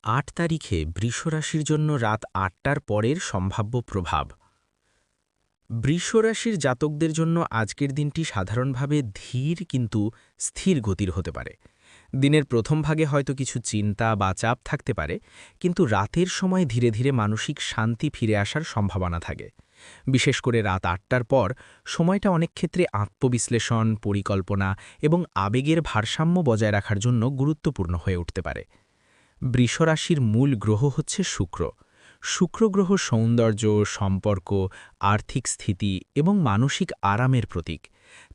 ৮ তারিখে বৃষরাশির জন্য রাত ৮টার পরের সম্ভাব্য প্রভাব। বৃষরাশির জাতকদের জন্য আজকের দিনটি সাধারণভাবে ধীর কিন্তু স্থির গতির হতে পারে। দিনের প্রথম ভাগে হয়তো কিছু চিন্তা বা চাপ থাকতে পারে, কিন্তু রাতের সময় ধীরে ধীরে মানসিক শান্তি ফিরে আসার সম্ভাবনা থাকে। বিশেষ করে রাত ৮টার পর সময়টা অনেক ক্ষেত্রে আত্মবিশ্লেষণ, পরিকল্পনা এবং আবেগের ভারসাম্য বজায় রাখার জন্য গুরুত্বপূর্ণ হয়ে উঠতে পারে। বৃষরাশির মূল গ্রহ হচ্ছে শুক্র। শুক্র গ্রহ সৌন্দর্য, সম্পর্ক, আর্থিক স্থিতি এবং মানসিক আরামের প্রতীক।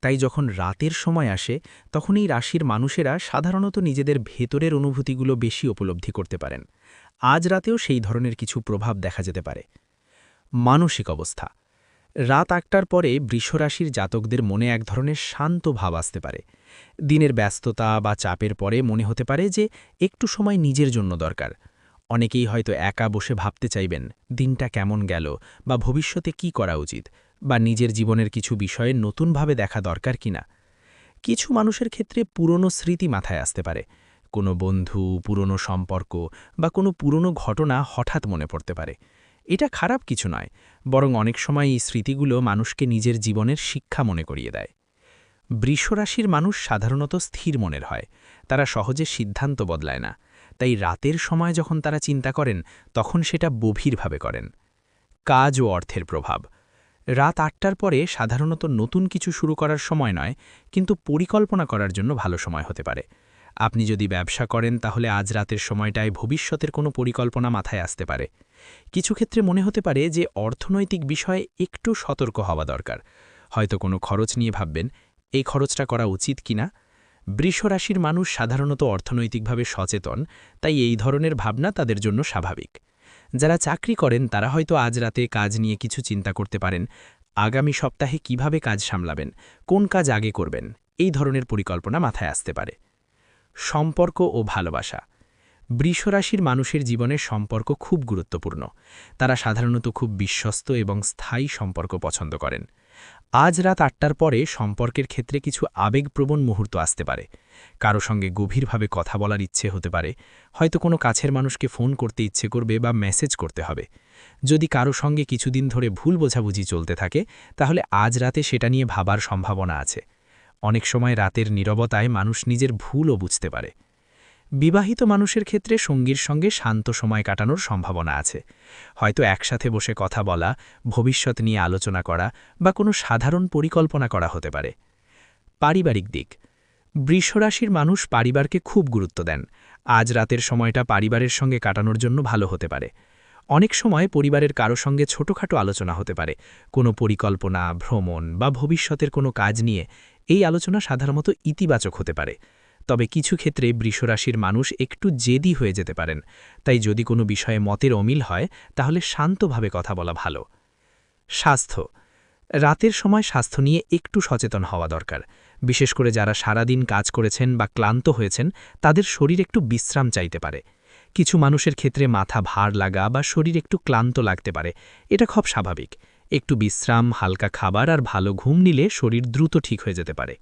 তাই যখন রাতের সময় আসে তখন এই রাশির মানুষেরা সাধারণত নিজেদের ভেতরের অনুভূতিগুলো বেশি উপলব্ধি করতে পারেন। আজ রাতেও সেই ধরনের কিছু প্রভাব দেখা যেতে পারে। মানসিক অবস্থা। রাত ৮টার পরে বৃষরাশির জাতকদের মনে এক ধরনের শান্ত ভাব আসতে পারে। দিনের ব্যস্ততা বা চাপের পরে মনে হতে পারে যে একটু সময় নিজের জন্য দরকার। অনেকেই হয়তো একা বসে ভাবতে চাইবেন দিনটা কেমন গেল, বা ভবিষ্যতে কি করা উচিত, বা নিজের জীবনের কিছু বিষয়ে নতুনভাবে দেখা দরকার কিনা। কিছু মানুষের ক্ষেত্রে পুরনো স্মৃতি মাথায় আসতে পারে। কোনো বন্ধু, পুরনো সম্পর্ক বা কোনো পুরনো ঘটনা হঠাৎ মনে পড়তে পারে। এটা খারাপ কিছু নয়, বরং অনেক সময় এই স্মৃতিগুলো মানুষকে নিজের জীবনের শিক্ষা মনে করিয়ে দেয়। বৃষরাশির মানুষ সাধারণত স্থির মনের হয়। তারা সহজে সিদ্ধান্ত বদলায় না। তাই রাতের সময় যখন তারা চিন্তা করেন তখন সেটা গভীরভাবে করেন। কাজ ও অর্থের প্রভাব। রাত ৮টার পরে সাধারণত নতুন কিছু শুরু করার সময় নয়, কিন্তু পরিকল্পনা করার জন্য ভালো সময় হতে পারে। আপনি যদি ব্যবসা করেন তাহলে আজ রাতের সময়টায় ভবিষ্যতের কোনো পরিকল্পনা মাথায় আসতে পারে। কিছু ক্ষেত্রে মনে হতে পারে যে অর্থনৈতিক বিষয়ে একটু সতর্ক হওয়া দরকার। হয়তো কোনো খরচ নিয়ে ভাববেন, এই খরচটা করা উচিত কিনা। বৃষরাশির মানুষ সাধারণত অর্থনৈতিকভাবে সচেতন, তাই এই ধরনের ভাবনা তাদের জন্য স্বাভাবিক। যারা চাকরি করেন তারা হয়তো আজ রাতে কাজ নিয়ে কিছু চিন্তা করতে পারেন। আগামী সপ্তাহে কিভাবে কাজ সামলাবেন, কোন কাজ আগে করবেন, এই ধরনের পরিকল্পনা মাথায় আসতে পারে। সম্পর্ক ও ভালোবাসা। বৃষরাশির মানুষের জীবনে সম্পর্ক খুব গুরুত্বপূর্ণ। তারা সাধারণত খুব বিশ্বস্ত এবং স্থায়ী সম্পর্ক পছন্দ করেন। আজ রাত ৮টার পরে সম্পর্কের ক্ষেত্রে কিছু আবেগপ্রবণ মুহূর্ত আসতে পারে। কারো সঙ্গে গভীরভাবে কথা বলার ইচ্ছে হতে পারে। হয়তো কোনো কাছের মানুষকে ফোন করতে ইচ্ছে করবে বা মেসেজ করতে হবে। যদি কারো সঙ্গে কিছুদিন ধরে ভুল বোঝাবুঝি চলতে থাকে, তাহলে আজ রাতে সেটা নিয়ে ভাবার সম্ভাবনা আছে। অনেক সময় রাতের নীরবতায় মানুষ নিজের ভুলও বুঝতে পারে। বিবাহিত মানুষের ক্ষেত্রে সঙ্গীর সঙ্গে শান্ত সময় কাটানোর সম্ভাবনা আছে। হয়তো একসাথে বসে কথা বলা, ভবিষ্যৎ নিয়ে আলোচনা করা বা কোনো সাধারণ পরিকল্পনা করা হতে পারে। পারিবারিক দিক। বৃষরাশির মানুষ পরিবারকে খুব গুরুত্ব দেন। আজ রাতের সময়টা পরিবারের সঙ্গে কাটানোর জন্য ভালো হতে পারে। অনেক সময় পরিবারের কারো সঙ্গে ছোটখাটো আলোচনা হতে পারে। কোনো পরিকল্পনা, ভ্রমণ বা ভবিষ্যতের কোনো কাজ নিয়ে এই আলোচনা সাধারণত ইতিবাচক হতে পারে। তবে কিছু ক্ষেত্রে বৃষরাশির মানুষ একটু জেদি হয়ে যেতে পারেন। তাই যদি কোনো বিষয়ে মতের অমিল হয় তাহলে শান্তভাবে কথা বলা ভালো। স্বাস্থ্য। রাতের সময় স্বাস্থ্য নিয়ে একটু সচেতন হওয়া দরকার। বিশেষ করে যারা সারাদিন কাজ করেছেন বা ক্লান্ত হয়েছেন, তাদের শরীর একটু বিশ্রাম চাইতে পারে। কিছু মানুষের ক্ষেত্রে মাথা ভার লাগা বা শরীর একটু ক্লান্ত লাগতে পারে। এটা খুব স্বাভাবিক। একটু বিশ্রাম, হালকা খাবার আর ভালো ঘুম নিলে শরীর দ্রুত ঠিক হয়ে যেতে পারে।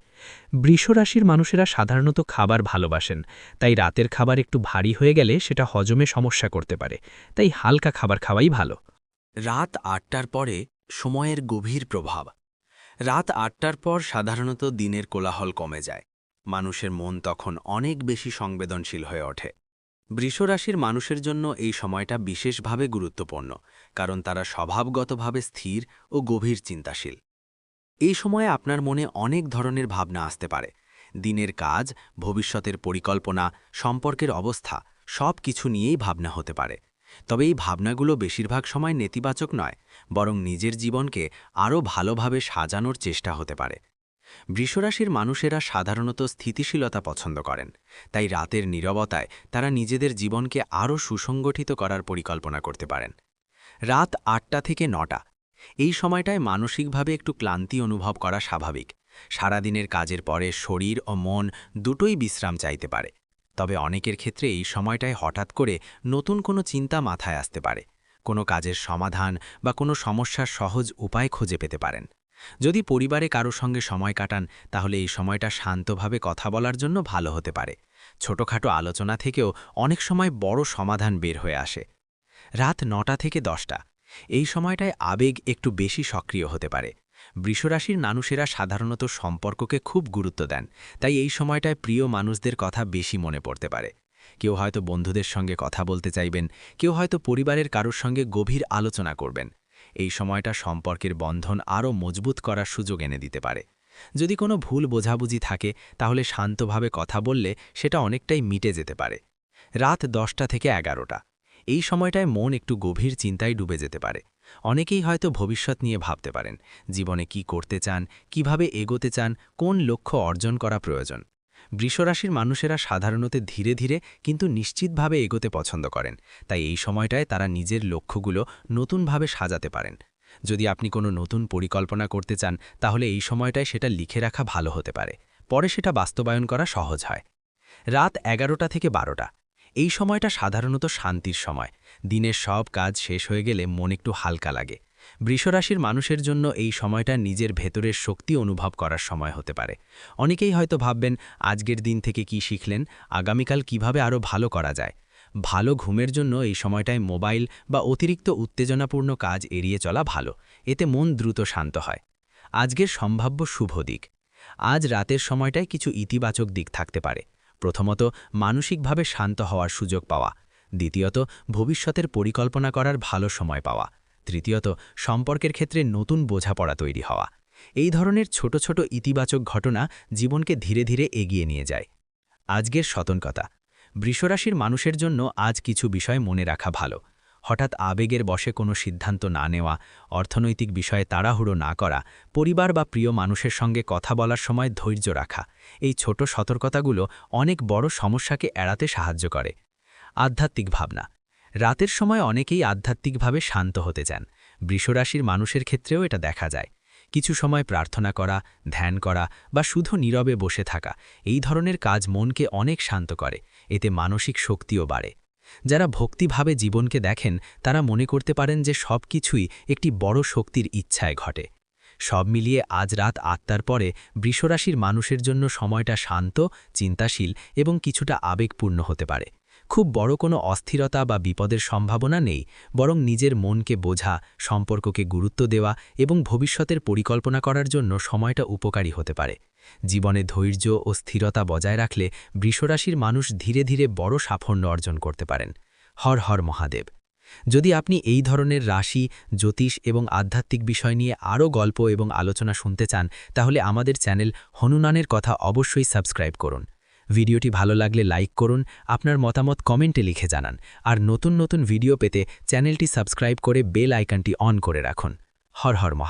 বৃষরাশির মানুষেরা সাধারণত খাবার ভালোবাসেন। তাই রাতের খাবার একটু ভারী হয়ে গেলে সেটা হজমে সমস্যা করতে পারে। তাই হালকা খাবার খাওয়াই ভালো। রাত ৮টার পরে সময়ের গভীর প্রভাব। রাত ৮টার পর সাধারণত দিনের কোলাহল কমে যায়। মানুষের মন তখন অনেক বেশি সংবেদনশীল হয়ে ওঠে। বৃষরাশির মানুষের জন্য এই সময়টা বিশেষভাবে গুরুত্বপূর্ণ, কারণ তারা স্বভাবগতভাবে স্থির ও গভীর চিন্তাশীল। এই সময়ে আপনার মনে অনেক ধরনের ভাবনা আসতে পারে। দিনের কাজ, ভবিষ্যতের পরিকল্পনা, সম্পর্কের অবস্থা, সব কিছু নিয়েই ভাবনা হতে পারে। তবে এই ভাবনাগুলো বেশিরভাগ সময় নেতিবাচক নয়, বরং নিজের জীবনকে আরও ভালোভাবে সাজানোর চেষ্টা হতে পারে। বৃষরাশির মানুষেরা সাধারণত স্থিতিশীলতা পছন্দ করেন। তাই রাতের নীরবতায় তারা নিজেদের জীবনকে আরও সুসংগঠিত করার পরিকল্পনা করতে পারেন। রাত ৮টা থেকে ৯টা এই সময়টায় মানসিকভাবে একটু ক্লান্তি অনুভব করা স্বাভাবিক। সারাদিনের কাজের পরে শরীর ও মন দুটোই বিশ্রাম চাইতে পারে। তবে অনেকের ক্ষেত্রে এই সময়টায় হঠাৎ করে নতুন কোনো চিন্তা মাথায় আসতে পারে। কোনো কাজের সমাধান বা কোনো সমস্যার সহজ উপায় খুঁজে পেতে পারেন। যদি পরিবারে কারো সঙ্গে সময় কাটান, তাহলে এই সময়টা শান্তভাবে কথা বলার জন্য ভালো হতে পারে। ছোটখাটো আলোচনা থেকেও অনেক সময় বড় সমাধান বের হয়ে আসে। রাত ৯টা থেকে 10টা এই সময়টায় আবেগ একটু বেশি সক্রিয় হতে পারে। বৃষরাশির মানুষেরা সাধারণত সম্পর্ককে খুব গুরুত্ব দেন, তাই এই সময়টায় প্রিয় মানুষদের কথা বেশি মনে পড়তে পারে। কেউ হয়তো বন্ধুদের সঙ্গে কথা বলতে চাইবেন, কেউ হয়তো পরিবারের কারোর সঙ্গে গভীর আলোচনা করবেন। এই সময়টা সম্পর্কের বন্ধন আরও মজবুত করার সুযোগ এনে দিতে পারে। যদি কোনো ভুল বোঝাবুঝি থাকে তাহলে শান্তভাবে কথা বললে সেটা অনেকটাই মিটে যেতে পারে। রাত 10টা থেকে 11টা এই সময়টায় মন একটু গভীর চিন্তায় ডুবে যেতে পারে। অনেকেই হয়তো ভবিষ্যৎ নিয়ে ভাবতে পারেন, জীবনে কি করতে চান, কিভাবে এগোতে চান, কোন লক্ষ্য অর্জন করা প্রয়োজন। বৃষরাশির মানুষেরা সাধারণত ধীরে ধীরে কিন্তু নিশ্চিতভাবে এগোতে পছন্দ করেন, তাই এই সময়টায় তারা নিজের লক্ষ্যগুলো নতুনভাবে সাজাতে পারেন। যদি আপনি কোনো নতুন পরিকল্পনা করতে চান তাহলে এই সময়টায় সেটা লিখে রাখা ভালো হতে পারে, পরে সেটা বাস্তবায়ন করা সহজ হয়। রাত 11টা থেকে 12টা এই সময়টা সাধারণত শান্তির সময়। দিনের সব কাজ শেষ হয়ে গেলে মন একটু হালকা লাগে। বৃষরাশির মানুষের জন্য এই সময়টা নিজের ভেতরের শক্তি অনুভব করার সময় হতে পারে। অনেকেই হয়তো ভাববেন, আজকের দিন থেকে কি শিখলেন, আগামীকাল কিভাবে আরও ভালো করা যায়। ভালো ঘুমের জন্য এই সময়টায় মোবাইল বা অতিরিক্ত উত্তেজনাপূর্ণ কাজ এড়িয়ে চলা ভালো, এতে মন দ্রুত শান্ত হয়। আজকের সম্ভাব্য শুভ দিক। আজ রাতের সময়টায় কিছু ইতিবাচক দিক থাকতে পারে। প্রথমত, মানসিকভাবে শান্ত হওয়ার সুযোগ পাওয়া। দ্বিতীয়ত, ভবিষ্যতের পরিকল্পনা করার ভালো সময় পাওয়া। তৃতীয়ত, সম্পর্কের ক্ষেত্রে নতুন বোঝাপড়া তৈরি হওয়া। এই ধরনের ছোট ছোট ইতিবাচক ঘটনা জীবনকে ধীরে ধীরে এগিয়ে নিয়ে যায়। আজকের সতর্কতা। বৃষরাশির মানুষের জন্য আজ কিছু বিষয় মনে রাখা ভালো। হঠাৎ আবেগের বশে কোনো সিদ্ধান্ত না নেওয়া, অর্থনৈতিক বিষয়ে তাড়াহুড়ো না করা, পরিবার বা প্রিয় মানুষের সঙ্গে কথা বলার সময় ধৈর্য রাখা, এই ছোট সতর্কতাগুলো অনেক বড় সমস্যাকে এড়াতে সাহায্য করে। আধ্যাত্মিক ভাবনা। রাতের সময় অনেকেই আধ্যাত্মিকভাবে শান্ত হতে চান। বৃষরাশির মানুষের ক্ষেত্রেও এটা দেখা যায়। কিছু সময় প্রার্থনা করা, ধ্যান করা বা শুধু নীরবে বসে থাকা, এই ধরনের কাজ মনকে অনেক শান্ত করে, এতে মানসিক শক্তিও বাড়ে। যারা ভক্তিভাবে জীবনকে দেখেন তারা মনে করতে পারেন যে সব কিছুই একটি বড় শক্তির ইচ্ছায় ঘটে। সব মিলিয়ে আজ রাত 8টার পরে বৃষরাশির মানুষের জন্য সময়টা শান্ত, চিন্তাশীল এবং কিছুটা আবেগপূর্ণ হতে পারে। খুব বড় কোনো অস্থিরতা বা বিপদের সম্ভাবনা নেই, বরং নিজের মনকে বোঝা, সম্পর্ককে গুরুত্ব দেওয়া এবং ভবিষ্যতের পরিকল্পনা করার জন্য সময়টা উপকারী হতে পারে। জীবনে ধৈর্য ও স্থিরতা বজায় রাখলে বৃষরাশির মানুষ ধীরে ধীরে বড় সাফল্য অর্জন করতে পারেন। হর হর মহাদেব। যদি আপনি এই ধরনের রাশি, জ্যোতিষ এবং আধ্যাত্মিক বিষয় নিয়ে আরও গল্প এবং আলোচনা শুনতে চান তাহলে আমাদের চ্যানেল হনুমানের কথা অবশ্যই সাবস্ক্রাইব করুন। ভিডিওটি ভালো লাগলে লাইক করুন, আপনার মতামত কমেন্টে লিখে জানান, আর নতুন নতুন ভিডিও পেতে চ্যানেলটি সাবস্ক্রাইব করে বেল আইকনটি অন করে রাখুন। হর হর মহাদেব।